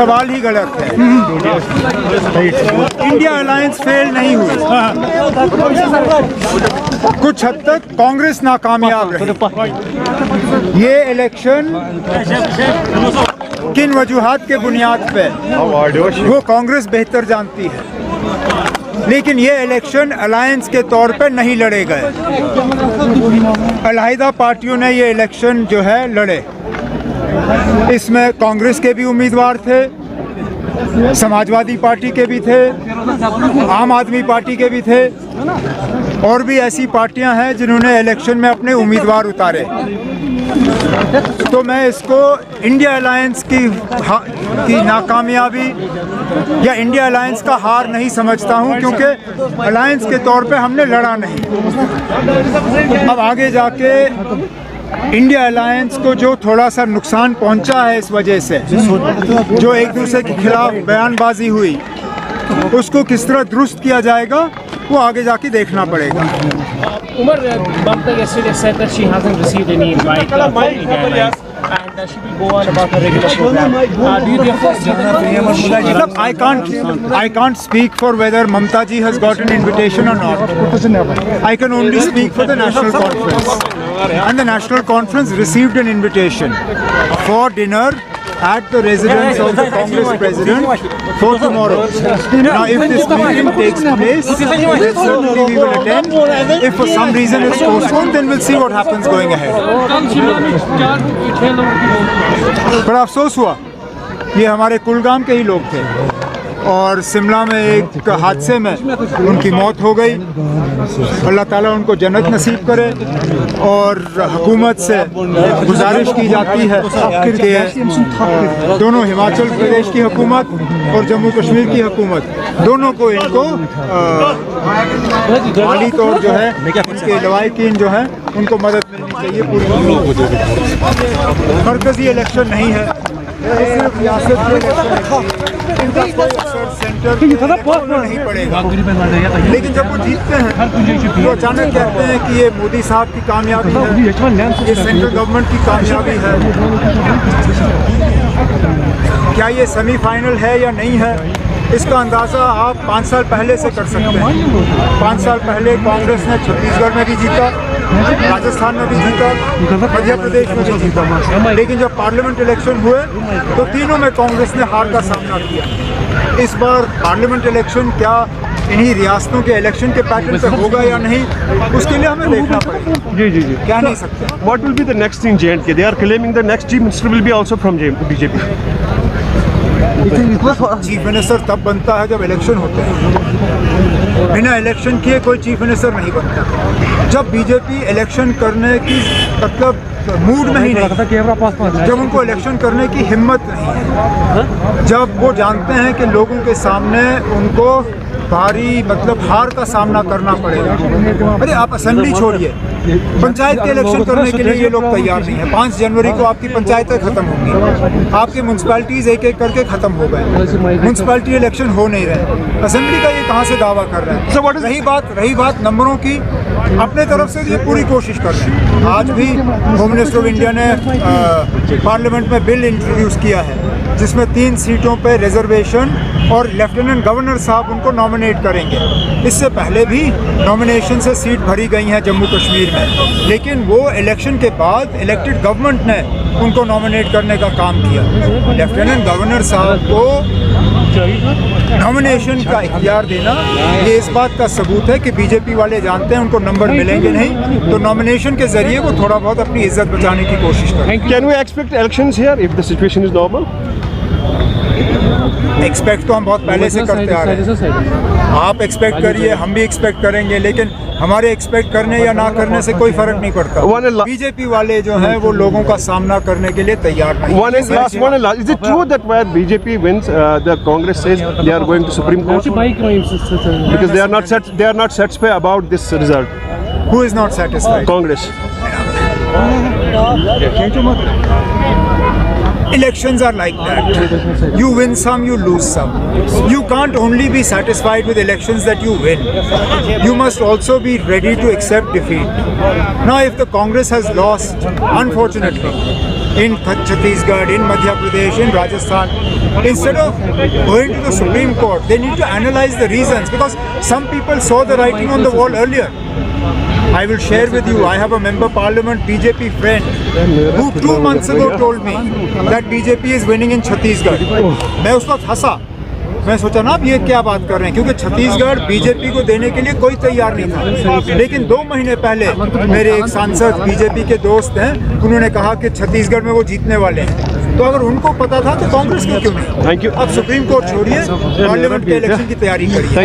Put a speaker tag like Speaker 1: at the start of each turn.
Speaker 1: सवाल ही गलत है। इंडिया अलायंस फेल नहीं हुई, कुछ हद तक कांग्रेस नाकामयाब रही। ये इलेक्शन किन वजूहात के बुनियाद पे वो कांग्रेस बेहतर जानती है, लेकिन ये इलेक्शन अलायंस के तौर पे नहीं लड़े गए। अलहदा पार्टियों ने ये इलेक्शन जो है लड़े। इसमें कांग्रेस के भी उम्मीदवार थे, समाजवादी पार्टी के भी थे, आम आदमी पार्टी के भी थे, और भी ऐसी पार्टियां हैं जिन्होंने इलेक्शन में अपने उम्मीदवार उतारे। तो मैं इसको इंडिया अलायंस की नाकामयाबी या इंडिया अलायंस का हार नहीं समझता हूं, क्योंकि अलायंस के तौर पे हमने लड़ा नहीं। अब आगे जाके इंडिया अलायंस को जो थोड़ा सा नुकसान पहुंचा है इस वजह से, जो एक दूसरे के खिलाफ बयानबाजी हुई, उसको किस तरह दुरुस्त किया जाएगा वो आगे जाके देखना पड़ेगा।
Speaker 2: Umar Mamta yesterday said that she hasn't received any invite from India Airlines and she will go on about her regular program. Do you therefore
Speaker 1: I can't speak for whether Mamta ji has got an invitation or not. I can only speak for the national conference, and the national conference received an invitation for dinner at the residence of the Congress president for tomorrow. Now, if this meeting takes place, then certainly we will attend. If for some reason it's postponed, then we'll see what happens going ahead. बड़ा अफसोस हुआ, ये हमारे कुलगाम के ही लोग थे और शिमला में एक हादसे में उनकी मौत हो गई। अल्लाह ताला उनको जन्नत नसीब करे, और हुकूमत से गुजारिश की जाती है कि दोनों हिमाचल प्रदेश की हुकूमत और जम्मू कश्मीर की हुकूमत, दोनों को इनको माली तौर जो है, इनके लवाहिकीन जो है, उनको मदद मिलनी चाहिए पूरी। मरकजी इलेक्शन नहीं है, सिर्फ रियासत के इलेक्शन, इनका कोई असर सेंटर नहीं पड़ेगा। लेकिन जब वो जीतते हैं तो अचानक कहते हैं कि ये मोदी साहब की कामयाबी है, ये सेंट्रल गवर्नमेंट की कामयाबी है। क्या ये सेमीफाइनल है या नहीं है, इसका अंदाज़ा आप 5 साल पहले से कर सकते हैं। 5 साल पहले कांग्रेस ने छत्तीसगढ़ में भी जीता, राजस्थान में भी जीता, मध्य प्रदेश में भी जीता, लेकिन जब पार्लियामेंट इलेक्शन हुए तो तीनों में कांग्रेस ने हार का सामना किया। इस बार पार्लियामेंट इलेक्शन क्या इन्हीं रियासतों के इलेक्शन के पैटर्न पे होगा या नहीं, उसके लिए हमें देखना पड़ेगा।
Speaker 3: जी
Speaker 1: कह नहीं सकते।
Speaker 3: What will be the next in J&K? They are claiming the next chief minister will be also from BJP.
Speaker 1: Chief minister तब बनता है जब इलेक्शन होते हैं। बिना इलेक्शन किए कोई चीफ मिनिस्टर नहीं बनता। जब बीजेपी इलेक्शन करने की मतलब मूड में ही नहीं, जब उनको इलेक्शन करने की हिम्मत नहीं है, जब वो जानते हैं कि लोगों के सामने उनको भारी मतलब हार का सामना करना पड़ेगा। अरे आप असेंबली छोड़िए, पंचायत के इलेक्शन करने के लिए ये लोग तैयार नहीं है। 5 जनवरी को आपकी पंचायतें खत्म होंगी, आपके म्यूनसिपैलिटीज़ एक एक करके ख़त्म हो गए, म्यूनसिपैलिटी इलेक्शन हो नहीं रहे। असेंबली का ये कहाँ से दावा कर रहे हैं? रही बात नंबरों की, अपने तरफ से ये पूरी कोशिश कर रहे हैं। आज भी होम मिनिस्टर ऑफ इंडिया ने पार्लियामेंट में बिल इंट्रोड्यूस किया है जिसमें 3 सीटों पर रिजर्वेशन, और लेफ्टिनेंट गवर्नर साहब उनको नॉमिनेट करेंगे। इससे पहले भी नॉमिनेशन से सीट भरी गई हैं जम्मू कश्मीर में, लेकिन वो इलेक्शन के बाद इलेक्टेड गवर्नमेंट ने उनको नॉमिनेट करने का काम किया। लेफ्टिनेंट गवर्नर साहब को नॉमिनेशन का इख्तियार देना ये इस बात का सबूत है कि बीजेपी वाले जानते हैं उनको नंबर मिलेंगे नहीं, तो नॉमिनेशन के जरिए वो थोड़ा बहुत अपनी इज्जत बचाने की कोशिश करें।
Speaker 3: Can we expect elections here if the situation is normal?
Speaker 1: Expect तो हम बहुत पहले से करते आ रहे हैं। आप एक्सपेक्ट करिए, हम भी एक्सपेक्ट करेंगे, लेकिन हमारे एक्सपेक्ट करने या ना करने से कोई फर्क नहीं पड़ता। बीजेपी वाले जो हैं वो लोगों का सामना करने के लिए तैयार नहीं।
Speaker 3: One and last. Is it true that where BJP wins, the Congress says they are going to Supreme Court because they are not satisfied about this result?
Speaker 1: Who is not satisfied?
Speaker 3: Congress.
Speaker 1: Elections are like that. You win some, you lose some. You can't only be satisfied with elections that you win. You must also be ready to accept defeat. Now, if the Congress has lost, unfortunately, in Chhattisgarh, in Madhya Pradesh, in Rajasthan. Instead of going to the Supreme Court, they need to analyze the reasons, because some people saw the writing on the wall earlier. I will share with you, I have a member parliament BJP friend who 2 months ago told me that BJP is winning in Chhattisgarh. मैं उस वक्त हंसा, मैं सोचा ना अब ये क्या बात कर रहे हैं, क्योंकि छत्तीसगढ़ बीजेपी को देने के लिए कोई तैयार नहीं था। लेकिन 2 महीने पहले मेरे एक सांसद बीजेपी के दोस्त हैं, उन्होंने कहा कि छत्तीसगढ़ में वो जीतने वाले हैं। तो अगर उनको पता था तो कांग्रेस को क्यों नहीं?
Speaker 3: Thank you.
Speaker 1: अब सुप्रीम कोर्ट छोड़िए, पार्लियामेंट के इलेक्शन की तैयारी करिए।